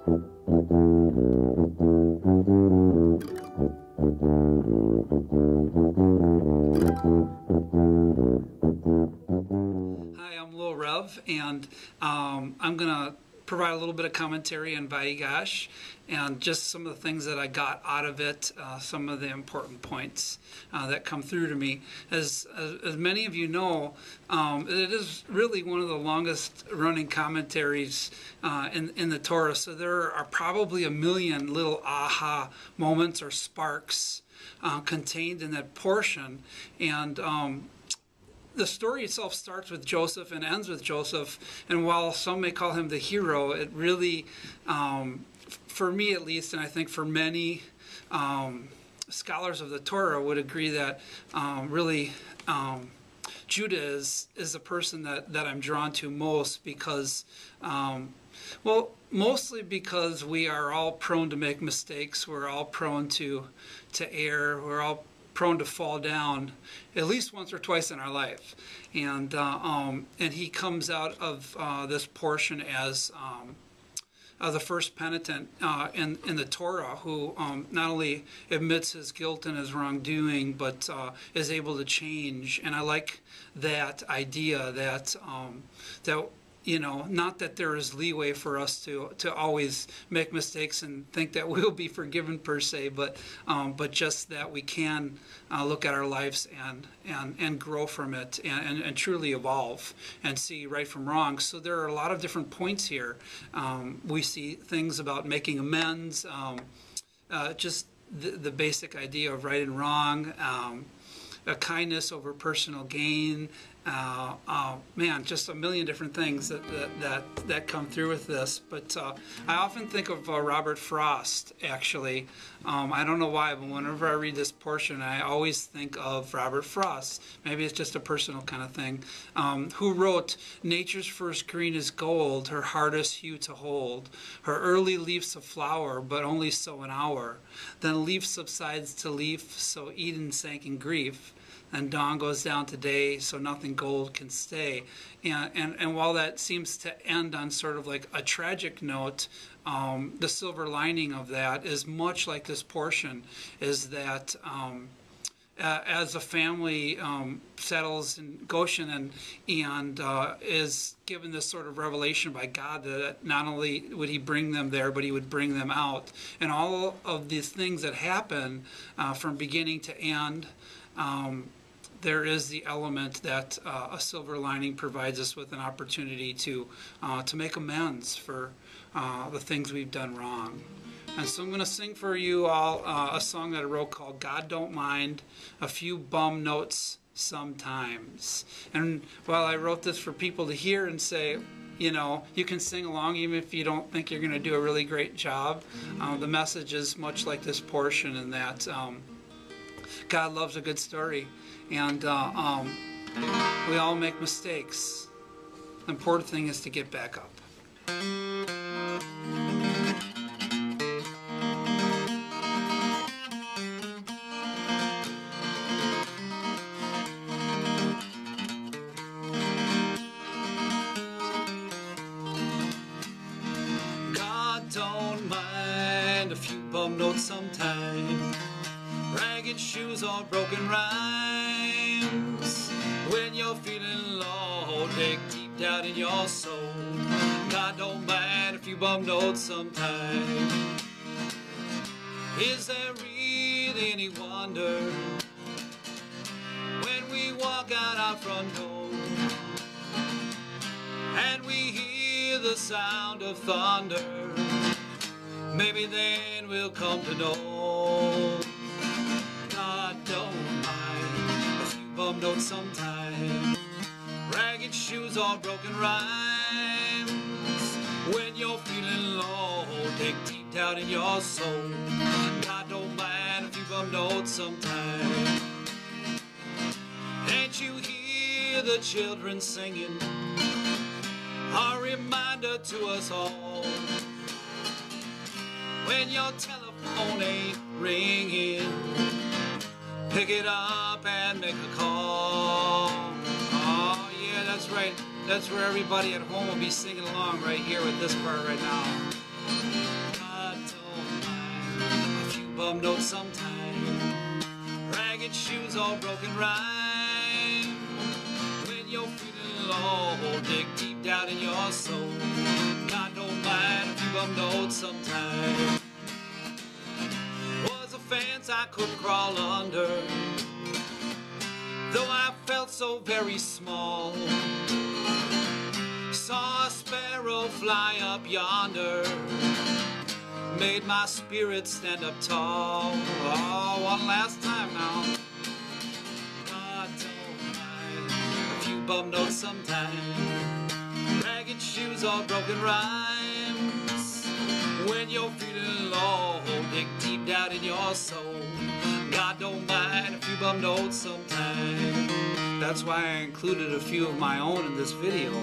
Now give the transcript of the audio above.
Hi, I'm Lil Rev, and I'm going to provide a little bit of commentary on Vayigash and just some of the things that I got out of it, some of the important points that come through to me. As many of you know, it is really one of the longest running commentaries in the Torah, so there are probably a million little aha moments or sparks contained in that portion. And the story itself starts with Joseph and ends with Joseph, and while some may call him the hero, it really, for me at least, and I think for many scholars of the Torah would agree that really Judah is the person that I'm drawn to most because, well, mostly because we are all prone to make mistakes, we're all prone to err, we're all prone to fall down at least once or twice in our life, and he comes out of this portion as the first penitent in the Torah who not only admits his guilt and his wrongdoing, but is able to change. And I like that idea that that, you know, not that there is leeway for us to always make mistakes and think that we'll be forgiven per se, but just that we can look at our lives and grow from it and truly evolve and see right from wrong. So there are a lot of different points here. We see things about making amends, just the basic idea of right and wrong, a kindness over personal gain. Man, just a million different things that come through with this. But I often think of Robert Frost, actually. I don't know why, but whenever I read this portion, I always think of Robert Frost. Maybe it's just a personal kind of thing. Who wrote, "Nature's first green is gold, her hardest hue to hold. Her early leaf's a flower, but only so an hour. Then leaf subsides to leaf, so Eden sank in grief. And dawn goes down to day, so nothing gold can stay." And while that seems to end on sort of like a tragic note, the silver lining of that is much like this portion, is that as a family settles in Goshen and is given this sort of revelation by God that not only would he bring them there, but he would bring them out. And all of these things that happen from beginning to end, there is the element that a silver lining provides us with an opportunity to make amends for the things we've done wrong. And so I'm going to sing for you all a song that I wrote called "God Don't Mind a Few Bum Notes Sometimes." And while I wrote this for people to hear and say, you know, you can sing along even if you don't think you're going to do a really great job, the message is much like this portion in that God loves a good story, and we all make mistakes. The important thing is to get back up. God don't mind a few bum notes sometimes, ragged shoes or broken rhymes. When you're feeling low, dig deep down in your soul. God don't mind a few bum notes sometimes. Is there really any wonder when we walk out our front door and we hear the sound of thunder? Maybe then we'll come to know God don't mind a few bum notes sometimes, ragged shoes or broken rhymes. When you're feeling low, dig deep down in your soul. God don't mind a few bum notes sometimes. Can't you hear the children singing, a reminder to us all? When your telephone ain't ringing, pick it up and make a call. Oh yeah, that's right. That's where everybody at home will be singing along right here with this part right now. sometime. Ragged shoes, all broken rhyme. When you're feeling low, dig deep down in your soul. God don't mind if you bum notes sometime. Was a fence I couldn't crawl under, though I felt so very small. Saw a sparrow fly up yonder, made my spirit stand up tall. Oh, one last time now. God don't mind a few bum notes sometime. Ragged shoes, all broken rhymes. When you're feeling low, dig deep down in your soul. God don't mind a few bum notes sometime. That's why I included a few of my own in this video.